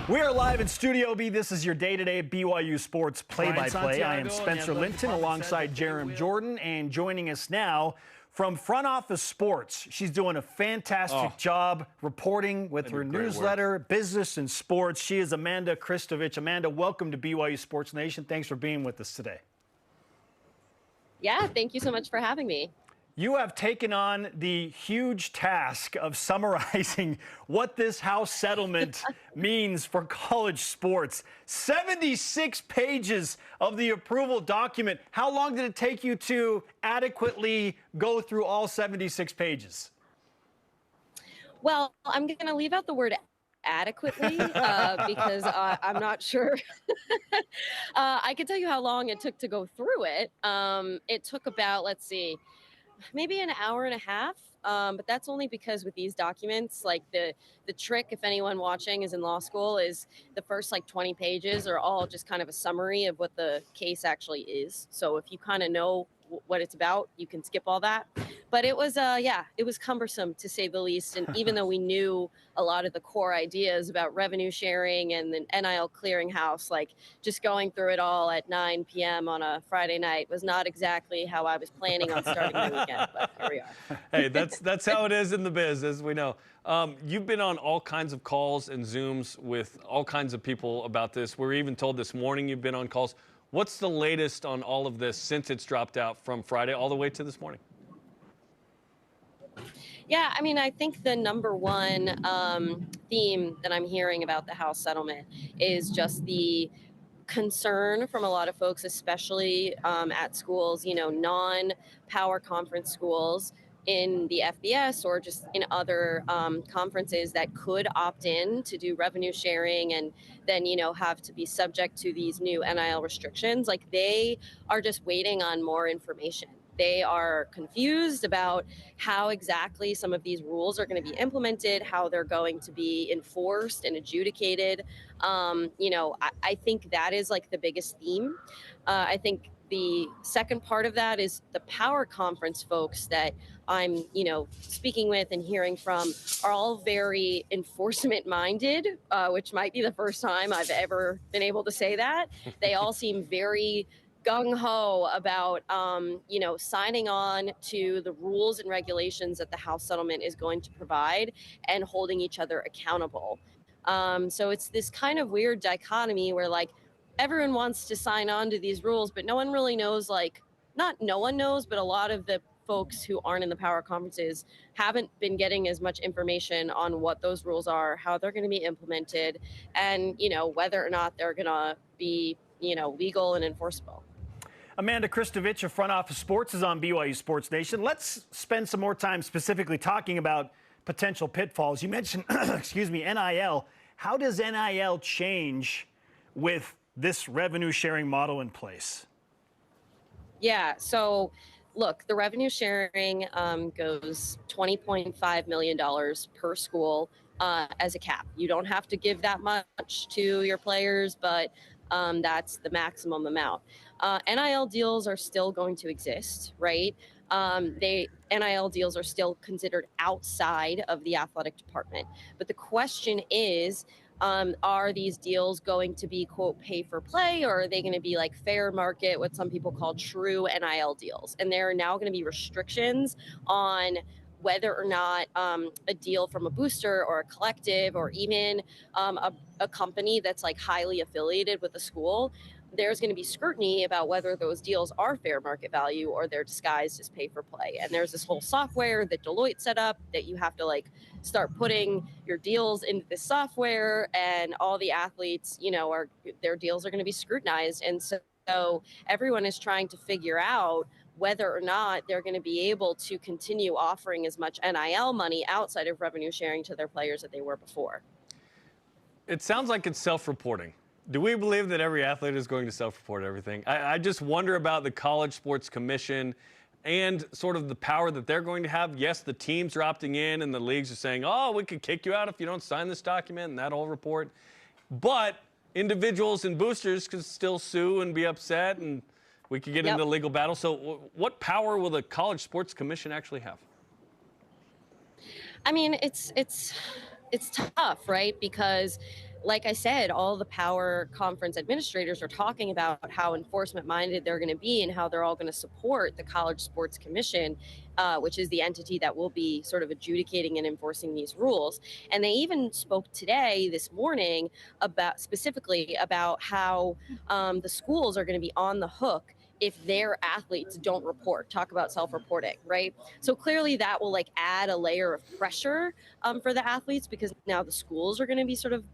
We are live in Studio B. This is your day-to-day BYU sports play-by-play. I am Spencer Linton alongside Jarom Jordan, and joining us now from Front Office Sports. She's doing a fantastic job reporting with her newsletter, Business and Sports. She is Amanda Christovich. Amanda, welcome to BYU Sports Nation. Thanks for being with us today. Yeah, thank you so much for having me. You have taken on the huge task of summarizing what this House settlement means for college sports. 76 pages of the approval document. How long did it take you to adequately go through all 76 pages? Well, I'm going to leave out the word adequately because I'm not sure. I can tell you how long it took to go through it. It took about, let's see, maybe an hour and a half, but that's only because with these documents, like the trick, if anyone watching is in law school, is the first like 20 pages are all just kind of a summary of what the case actually is. So if you kind of know what it's about, you can skip all that. But it was, it was cumbersome to say the least. And even though we knew a lot of the core ideas about revenue sharing and the NIL clearinghouse, like just going through it all at 9 p.m. on a Friday night was not exactly how I was planning on starting the weekend. But here we are. Hey, that's how it is in the biz, as we know. You've been on all kinds of calls and Zooms with all kinds of people about this. We're even told this morning you've been on calls. What's the latest on all of this since it's dropped out from Friday all the way to this morning? Yeah, I mean, I think the number one theme that I'm hearing about the House settlement is just the concern from a lot of folks, especially at schools, you know, non-power conference schools in the FBS or just in other conferences that could opt in to do revenue sharing and then, you know, have to be subject to these new NIL restrictions. Like they are just waiting on more information. They are confused about how exactly some of these rules are going to be implemented, how they're going to be enforced and adjudicated. You know, I think that is like the biggest theme. I think the second part of that is the power conference folks that I'm, you know, speaking with and hearing from are all very enforcement minded, which might be the first time I've ever been able to say that. They all seem very gung-ho about, you know, signing on to the rules and regulations that the House settlement is going to provide and holding each other accountable. So it's this kind of weird dichotomy where like everyone wants to sign on to these rules, but no one really knows, like, not no one knows, but a lot of the folks who aren't in the power conferences haven't been getting as much information on what those rules are, how they're going to be implemented, and, you know, whether or not they're going to be, you know, legal and enforceable. Amanda Christovich of Front Office Sports is on BYU Sports Nation. Let's spend some more time specifically talking about potential pitfalls. You mentioned, excuse me, NIL. How does NIL change with this revenue sharing model in place? Yeah, so look, the revenue sharing goes $20.5 million per school as a cap. You don't have to give that much to your players, but that's the maximum amount. NIL deals are still going to exist, right? NIL deals are still considered outside of the athletic department. But the question is, are these deals going to be, quote, pay for play, or are they going to be like fair market, what some people call true NIL deals? And there are now going to be restrictions on whether or not a deal from a booster or a collective or even a company that's like highly affiliated with a school, there's going to be scrutiny about whether those deals are fair market value or they're disguised as pay for play. And there's this whole software that Deloitte set up that you have to like start putting your deals into this software, and all the athletes, you know, their deals are going to be scrutinized. And so everyone is trying to figure out whether or not they're going to be able to continue offering as much NIL money outside of revenue sharing to their players that they were before. It sounds like it's self-reporting. Do we believe that every athlete is going to self-report everything? I just wonder about the College Sports Commission and sort of the power that they're going to have. Yes, the teams are opting in and the leagues are saying, oh, we could kick you out if you don't sign this document and that whole report. But individuals and boosters could still sue and be upset, and we could get into a legal battle. So what power will the College Sports Commission actually have? I mean, it's tough, right? Because like I said, all the power conference administrators are talking about how enforcement minded they're going to be and how they're all going to support the College Sports Commission, which is the entity that will be sort of adjudicating and enforcing these rules. And they even spoke today, this morning, about specifically about how the schools are going to be on the hook if their athletes don't report. Talk about self-reporting, right? So clearly that will like add a layer of pressure for the athletes, because now the schools are going to be sort of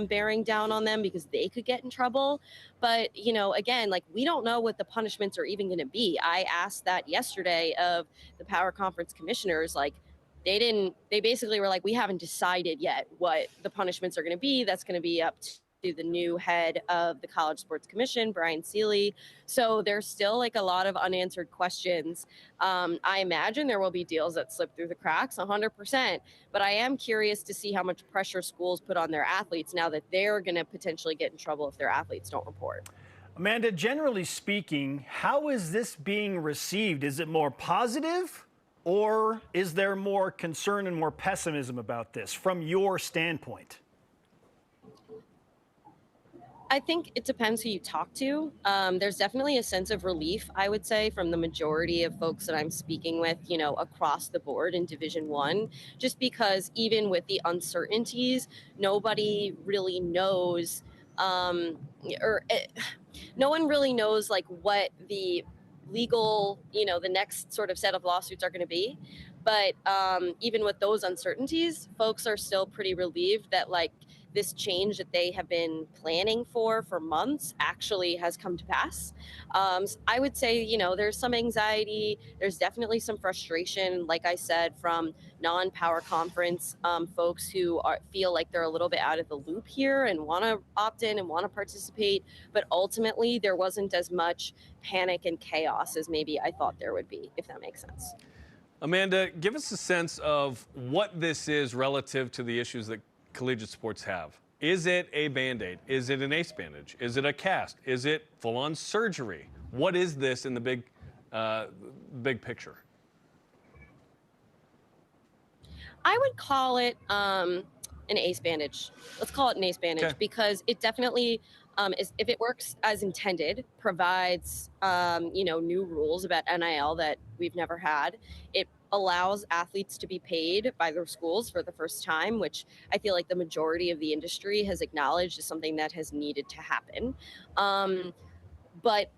bearing down on them because they could get in trouble. But, you know, again, like, we don't know what the punishments are even going to be. I asked that yesterday of the power conference commissioners, like, they basically were like, we haven't decided yet what the punishments are going to be. That's going to be up to the new head of the College Sports Commission, Brian Seeley. So there's still like a lot of unanswered questions. I imagine there will be deals that slip through the cracks, 100%. But I am curious to see how much pressure schools put on their athletes now that they're going to potentially get in trouble if their athletes don't report. Amanda, generally speaking, how is this being received? Is it more positive, or is there more concern and more pessimism about this from your standpoint? I think it depends who you talk to. There's definitely a sense of relief, I would say, from the majority of folks that I'm speaking with, you know, across the board in Division I, just because even with the uncertainties, nobody really knows, or no one really knows like what the legal, you know, the next sort of set of lawsuits are going to be. But even with those uncertainties, folks are still pretty relieved that like this change that they have been planning for months actually has come to pass. So I would say, you know, there's some anxiety. There's definitely some frustration, like I said, from non-power conference folks who feel like they're a little bit out of the loop here and want to opt in and want to participate. But ultimately, there wasn't as much panic and chaos as maybe I thought there would be, if that makes sense. Amanda, give us a sense of what this is relative to the issues that collegiate sports have. Is it a Band-Aid? Is it an ace bandage? Is it a cast? Is it full-on surgery? What is this in the big picture? I would call it an ace bandage. Let's call it an ace bandage, okay, because it definitely, if it works as intended, provides you know, new rules about NIL that we've never had. It allows athletes to be paid by their schools for the first time, which I feel like the majority of the industry has acknowledged is something that has needed to happen. But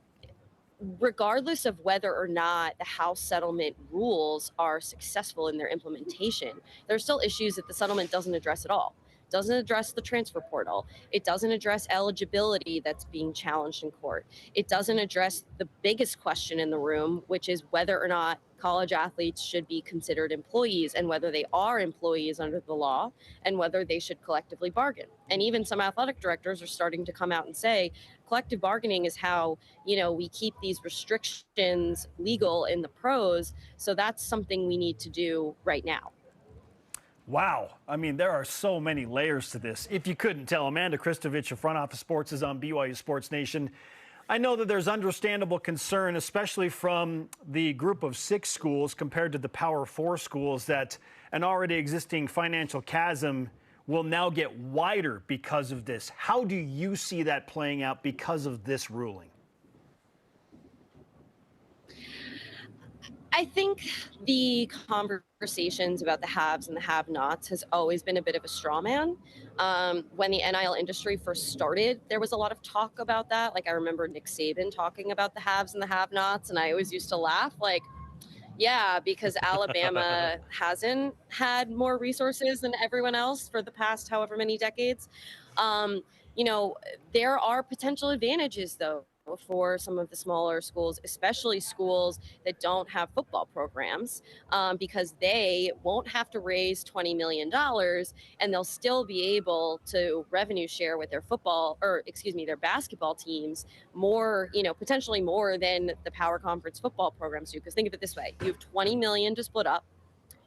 regardless of whether or not the House settlement rules are successful in their implementation, there are still issues that the settlement doesn't address at all. It doesn't address the transfer portal. It doesn't address eligibility that's being challenged in court. It doesn't address the biggest question in the room, which is whether or not college athletes should be considered employees, and whether they are employees under the law, and whether they should collectively bargain. And even some athletic directors are starting to come out and say collective bargaining is how, you know, we keep these restrictions legal in the pros. So that's something we need to do right now. Wow. I mean, there are so many layers to this. If you couldn't tell, Amanda Christovich of Front Office Sports is on BYU Sports Nation. I know that there's understandable concern, especially from the group of 6 schools compared to the Power 4 schools, that an already existing financial chasm will now get wider because of this. How do you see that playing out because of this ruling? I think the conversations about the haves and the have-nots has always been a bit of a straw man. When the NIL industry first started, there was a lot of talk about that. Like, I remember Nick Saban talking about the haves and the have-nots, and I always used to laugh, like, yeah, because Alabama hasn't had more resources than everyone else for the past however many decades. You know, there are potential advantages, though, for some of the smaller schools, especially schools that don't have football programs, because they won't have to raise $20 million, and they'll still be able to revenue share with their their basketball teams more, you know, potentially more than the power conference football programs do. Because think of it this way: you have 20 million to split up.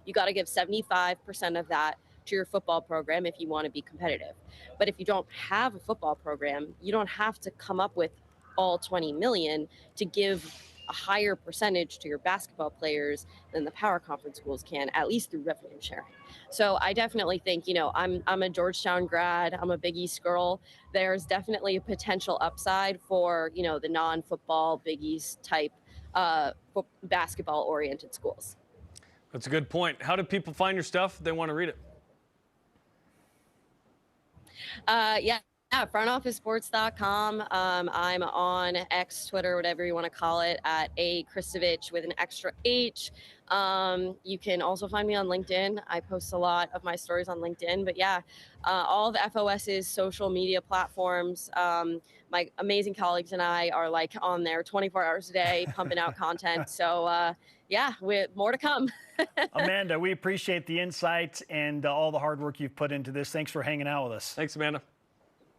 You got to give 75% of that to your football program if you want to be competitive. But if you don't have a football program, you don't have to come up with all 20 million to give a higher percentage to your basketball players than the power conference schools can, at least through revenue sharing. So I definitely think, I'm a Georgetown grad, I'm a Big East girl. There's definitely a potential upside for, the non-football Big East type basketball oriented schools. That's a good point. How do people find your stuff if they want to read it? Yeah, frontofficesports.com. I'm on X, Twitter, whatever you want to call it, at a Christovich with an extra H. You can also find me on LinkedIn. I post a lot of my stories on LinkedIn. But yeah, all of FOS's social media platforms, my amazing colleagues and I are like on there 24 hours a day, pumping out content. So yeah, with more to come. Amanda, we appreciate the insight and all the hard work you've put into this. Thanks for hanging out with us. Thanks, Amanda.